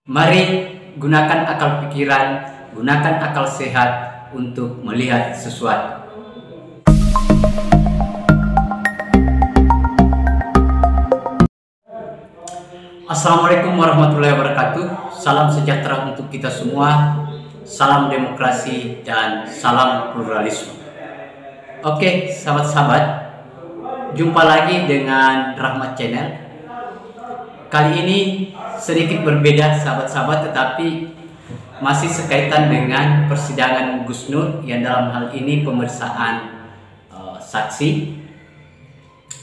Mari gunakan akal pikiran, gunakan akal sehat untuk melihat sesuatu. Assalamualaikum warahmatullahi wabarakatuh. Salam sejahtera untuk kita semua. Salam demokrasi dan salam pluralisme. Oke, sahabat-sahabat, jumpa lagi dengan Rahmat Channel. Kali ini sedikit berbeda sahabat-sahabat, tetapi masih sekaitan dengan persidangan Gus Nur yang dalam hal ini pemeriksaan saksi,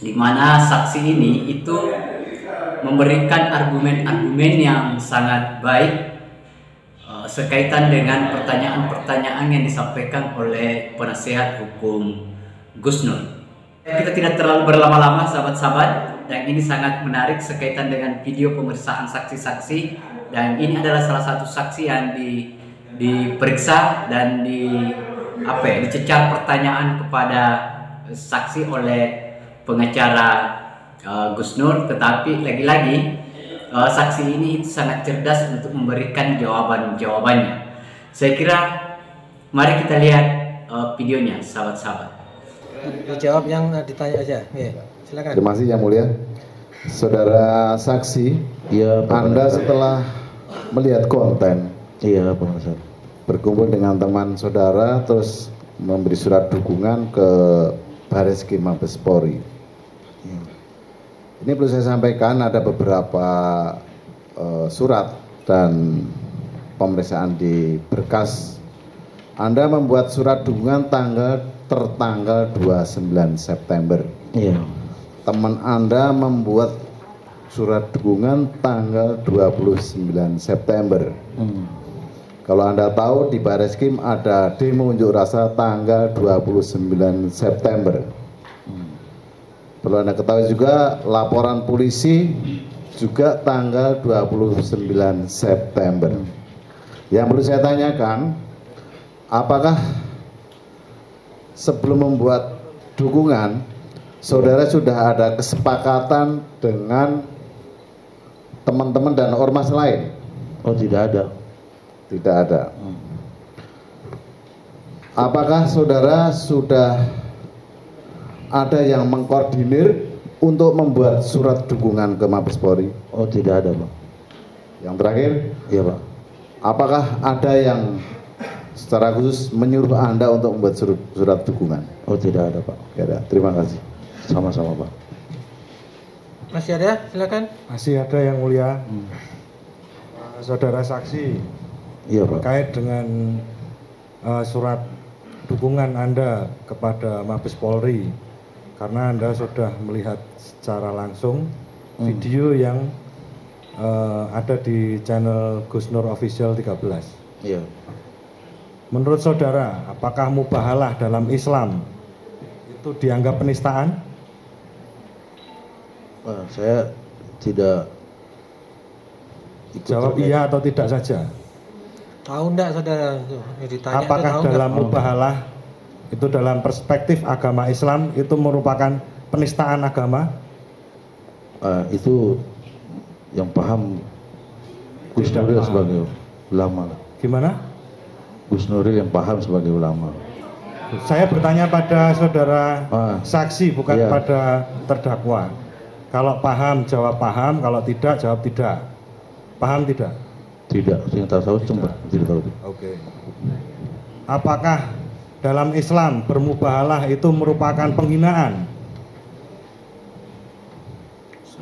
di mana saksi ini itu memberikan argumen-argumen yang sangat baik sekaitan dengan pertanyaan-pertanyaan yang disampaikan oleh penasehat hukum Gus Nur. Kita tidak terlalu berlama-lama sahabat-sahabat, dan ini sangat menarik sekaitan dengan video pemeriksaan saksi-saksi, dan ini adalah salah satu saksi yang diperiksa dan dicecar pertanyaan kepada saksi oleh pengacara Gus Nur, tetapi lagi-lagi saksi ini sangat cerdas untuk memberikan jawaban-jawabannya. Saya kira mari kita lihat videonya sahabat-sahabat. Dijawab yang ditanya aja. Ya, silakan. Terima kasih Yang Mulia. Saudara saksi, ya, Anda setelah melihat konten, iya, Pak, berkumpul dengan teman saudara terus memberi surat dukungan ke Bareskrim Mabes Polri. Ini perlu saya sampaikan, ada beberapa surat dan pemeriksaan di berkas. Anda membuat surat dukungan tertanggal 29 September. Iya. Teman Anda membuat surat dukungan tanggal 29 September. Kalau Anda tahu di Bareskrim ada demo unjuk rasa tanggal 29 September. Perlu Anda ketahui juga laporan polisi juga tanggal 29 September. Yang perlu saya tanyakan, apakah sebelum membuat dukungan, saudara sudah ada kesepakatan dengan teman-teman dan ormas lain? Oh, tidak ada. Tidak ada. Apakah saudara sudah ada yang mengkoordinir untuk membuat surat dukungan ke Mabes Polri? Oh, tidak ada, Pak. Yang terakhir? Iya, Pak. Apakah ada yang secara khusus menyuruh Anda untuk membuat surat dukungan? Oh, tidak ada, Pak. Tidak ada. Terima kasih. Sama-sama, Pak. Masih ada? Silakan. Masih ada Yang Mulia. Saudara saksi, iya, Pak, terkait dengan surat dukungan Anda kepada Mabes Polri, karena Anda sudah melihat secara langsung video yang ada di channel Gus Nur Official 13. Iya. Menurut saudara, apakah mubahalah dalam Islam itu dianggap penistaan? Saya tidak Jawab iya atau tidak saja. Tahu enggak saudara? Ditanya, apakah tahu dalam enggak? mubahalah itu dalam perspektif agama Islam itu merupakan penistaan agama? Itu yang paham Gus Nuril sebagai ulama. Gimana? Gus Nuril yang paham sebagai ulama. Saya bertanya pada saudara saksi, bukan iya, pada terdakwa. Kalau paham jawab paham, kalau tidak jawab tidak. Paham tidak? Tidak, yang tahu cuma tidak tahu. Oke. Apakah dalam Islam bermubahalah itu merupakan penghinaan?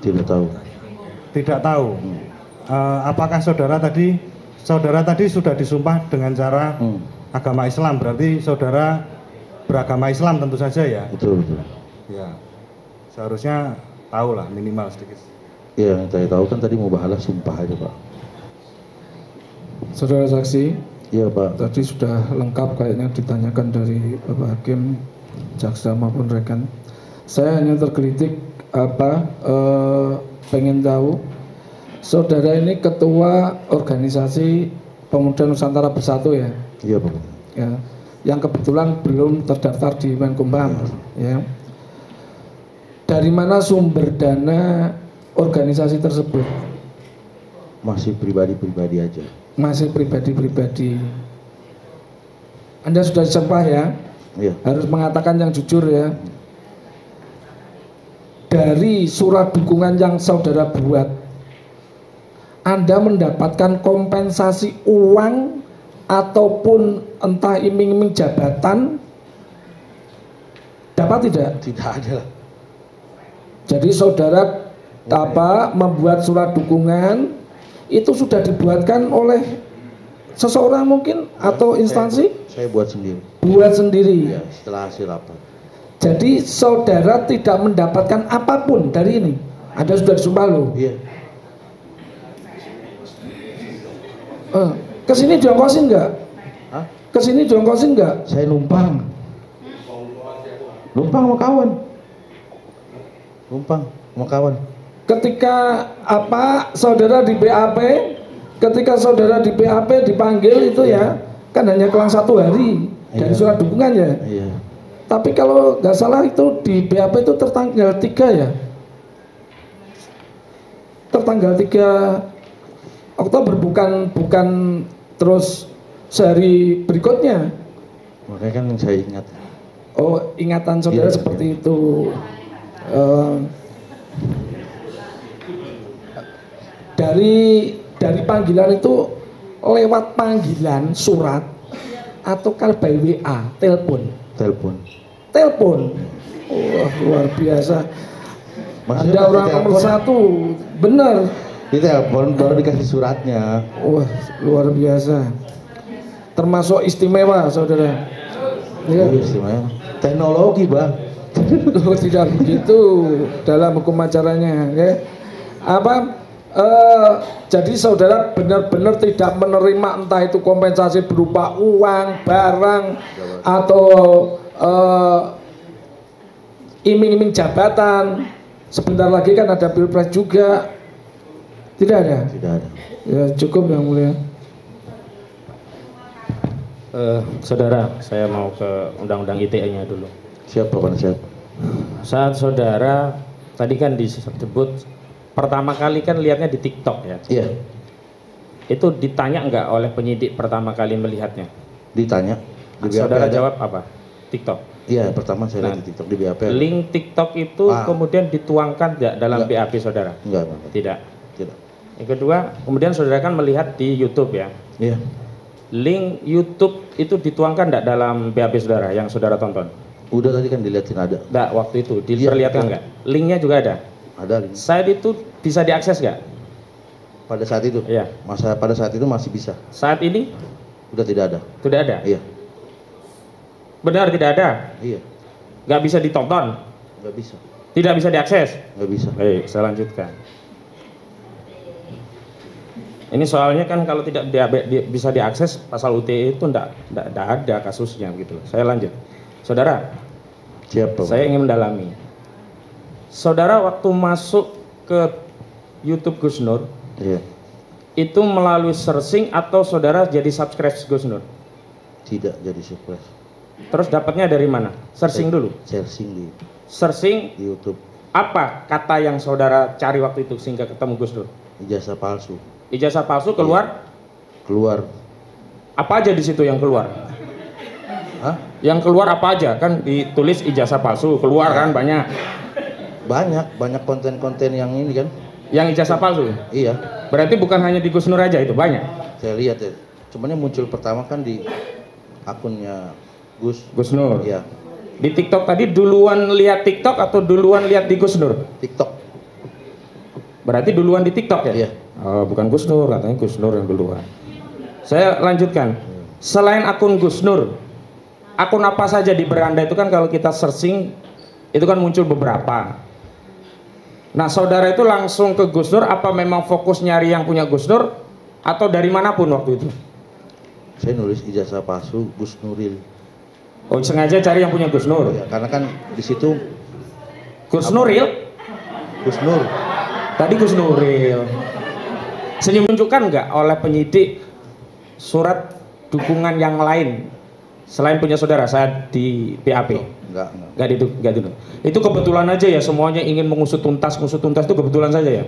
Tidak tahu. Tidak tahu. Apakah saudara tadi sudah disumpah dengan cara agama Islam, berarti saudara beragama Islam tentu saja ya? Betul, betul. Ya. Seharusnya tahu lah minimal sedikit. Ya, yang saya tahu kan tadi mubahalah sumpah aja, Pak. Saudara saksi, iya, Pak. tadi sudah lengkap kayaknya ditanyakan dari Bapak Hakim, jaksa maupun rekan. Saya hanya tergelitik pengen tahu, saudara ini ketua organisasi Pemuda Nusantara Bersatu ya? Iya, Pak. Ya, yang kebetulan belum terdaftar di Menkumham. Ya. Dari mana sumber dana organisasi tersebut? Masih pribadi-pribadi aja. Masih pribadi-pribadi. Anda sudah disumpah ya? Iya. Harus mengatakan yang jujur ya. Dari surat dukungan yang saudara buat, Anda mendapatkan kompensasi uang ataupun entah iming-iming jabatan, dapat tidak? Tidak ada lah. Jadi saudara membuat surat dukungan itu sudah dibuatkan oleh seseorang mungkin atau instansi? Saya buat sendiri. Buat sendiri. Ya, setelah hasil rapat. Jadi saudara tidak mendapatkan apapun dari ini. Anda sudah disumpah loh. Iya. Kesini diongkosin nggak? Hah? Kesini diongkosin nggak? Saya numpang. Numpang sama kawan. Numpang sama kawan. Ketika saudara di BAP, ketika saudara di BAP dipanggil itu ya, kan hanya kelang 1 hari dari surat dukungan ya. Iya. Tapi kalau nggak salah itu di BAP itu tertanggal 3 ya. Tertanggal 3 Oktober bukan terus sehari berikutnya. Makanya kan saya ingat. Oh, ingatan saudara Iya, seperti iya. itu. Dari panggilan itu lewat panggilan surat atau by WA, telepon. Telepon. Wah, luar biasa. Maksudnya Anda orang nomor 1, benar. Di telepon baru dikasih suratnya. Wah, luar biasa. Termasuk istimewa, saudara. Ya. Istimewa. Teknologi, Bang. Oh, tidak begitu dalam hukum acaranya. Ya. Jadi saudara benar-benar tidak menerima entah itu kompensasi berupa uang, barang, atau iming-iming jabatan. Sebentar lagi kan ada pilpres juga. Tidak ada? Tidak ada. Ya cukup yang mulia. Saudara, saya mau ke undang-undang ITE-nya dulu. Siap, Bapak siap. Saat saudara tadi kan disebut pertama kali kan lihatnya di TikTok ya. Iya. Itu ditanya nggak oleh penyidik pertama kali melihatnya? Ditanya. Di BAP Saudara ada. jawab apa? TikTok. Iya, pertama saya lihat di TikTok di BAP. Link TikTok itu kemudian dituangkan nggak dalam Enggak. BAP saudara? Enggak, Bapak. Tidak. Tidak. Yang kedua, kemudian saudara kan melihat di YouTube ya. Iya. Link YouTube itu dituangkan nggak dalam BAP saudara yang saudara tonton? Udah tadi kan dilihatin ada. Nggak, waktu itu Iya, diperlihatkan iya. nggak? Linknya juga ada. Ada link. Saat itu bisa diakses nggak? Pada saat itu. Iya. Pada saat itu masih bisa. Saat ini Udah tidak ada. tidak ada. Iya. Benar tidak ada. Iya. Nggak bisa ditonton. Nggak bisa. Tidak bisa diakses. Nggak bisa. Baik, saya lanjutkan. Ini soalnya kan kalau tidak bisa diakses pasal UTE itu enggak ada kasusnya gitu loh. Saya lanjut. Saudara, Siap, Bapak. saya ingin mendalami. Saudara waktu masuk ke YouTube Gus Nur, Iya. itu melalui searching atau saudara jadi subscribe Gus Nur? Tidak jadi surprise. Terus dapatnya dari mana? Searching dulu. Searching Searching di YouTube. apa kata yang saudara cari waktu itu sehingga ketemu Gus Nur? Ijazah palsu. Ijazah palsu keluar? Keluar. Apa aja di situ yang keluar? Hah? Yang keluar apa aja? Kan ditulis ijazah palsu, keluar kan banyak. Banyak konten-konten yang ini kan. Yang ijazah palsu? Iya. Berarti bukan hanya di Gus Nur aja itu, banyak? Saya lihat ya. Cuman yang muncul pertama kan di akunnya Gus Nur. Iya. Di TikTok tadi duluan lihat TikTok atau duluan lihat di Gus Nur? TikTok. Berarti duluan di TikTok ya? Iya. Oh, bukan Gus Nur, katanya Gus Nur yang duluan. Saya lanjutkan. Selain akun Gus Nur, akun apa saja di beranda itu kan kalau kita searching itu kan muncul beberapa. Nah, saudara itu langsung ke Gus Nur apa memang fokus nyari yang punya Gus Nur atau dari manapun waktu itu? Saya nulis ijazah palsu Gus Nuril. Oh, sengaja cari yang punya Gus Nur. Ya, karena kan di situ Gus Nuril? Gus Nur. Tadi Gus Nuril. Senyum tunjukkan nggak oleh penyidik surat dukungan yang lain selain punya saudara saat di PAP? Enggak. Enggak itu. Itu kebetulan aja ya, semuanya ingin mengusut tuntas itu kebetulan saja ya.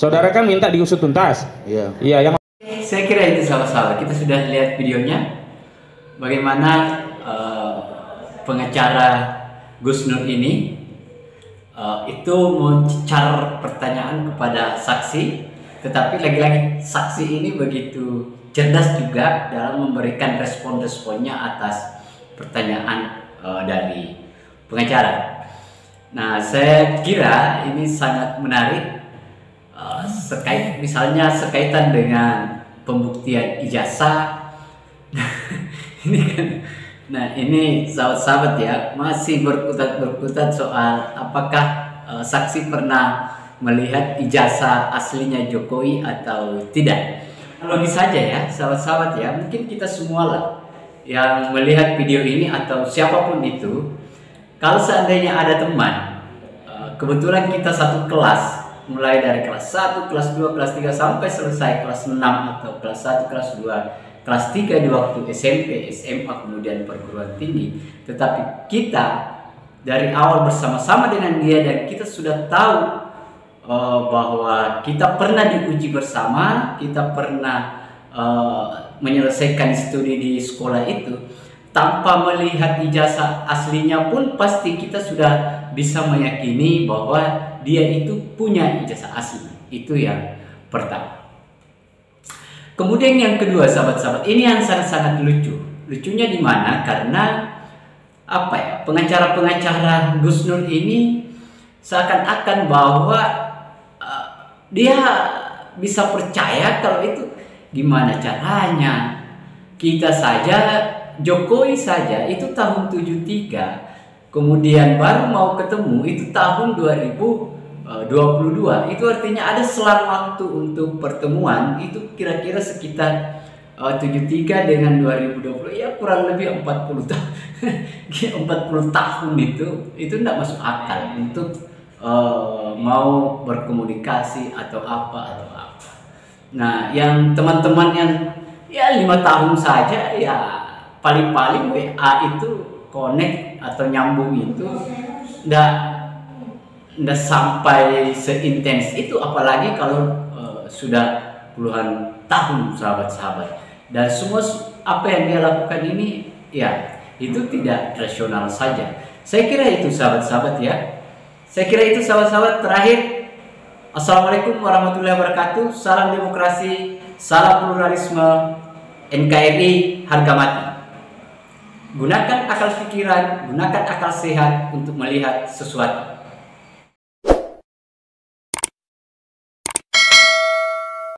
Saudara kan minta diusut tuntas. Iya. Iya, yang Saya kira itu sahabat-sahabat, kita sudah lihat videonya bagaimana pengacara Gus Nur ini itu mencecar pertanyaan kepada saksi, tetapi lagi-lagi saksi ini begitu cerdas juga dalam memberikan respon-responnya atas pertanyaan dari pengacara. Nah, saya kira ini sangat menarik sekaitan dengan pembuktian ijazah. Ini kan, nah ini sahabat-sahabat ya, masih berkutat soal apakah saksi pernah melihat ijazah aslinya Jokowi atau tidak. Logis saja ya sahabat-sahabat ya, mungkin kita semua lah yang melihat video ini atau siapapun itu, kalau seandainya ada teman, kebetulan kita satu kelas, mulai dari kelas 1, kelas 2, kelas 3 sampai selesai kelas 6 atau kelas 1, kelas 2, kelas 3 di waktu SMP, SMA, kemudian perguruan tinggi. Tetapi kita dari awal bersama-sama dengan dia dan kita sudah tahu bahwa kita pernah diuji bersama, kita pernah menyelesaikan studi di sekolah itu, tanpa melihat ijazah aslinya pun pasti kita sudah bisa meyakini bahwa dia itu punya ijazah asli. Itu yang pertama. Kemudian yang kedua sahabat-sahabat, ini yang sangat-sangat lucu. Lucunya di mana? Karena apa ya? Pengacara-pengacara Gus Nur ini seakan-akan bahwa dia bisa percaya kalau itu gimana caranya. Kita saja, Jokowi saja itu tahun 73, kemudian baru mau ketemu itu tahun 2022. Itu artinya ada selang waktu untuk pertemuan itu kira-kira sekitar 73 dengan 2020, ya kurang lebih 40 tahun. 40 tahun itu tidak masuk akal untuk mau berkomunikasi atau apa. Nah, yang teman-teman yang ya 5 tahun saja ya paling-paling WA itu connect atau nyambung itu ndak sampai seintens itu, apalagi kalau sudah puluhan tahun sahabat-sahabat. Dan semua apa yang dia lakukan ini ya itu tidak rasional saja. Saya kira itu sahabat-sahabat ya. Saya kira itu sahabat-sahabat. Terakhir, assalamualaikum warahmatullahi wabarakatuh. Salam demokrasi, salam pluralisme, NKRI harga mati. Gunakan akal pikiran, gunakan akal sehat untuk melihat sesuatu.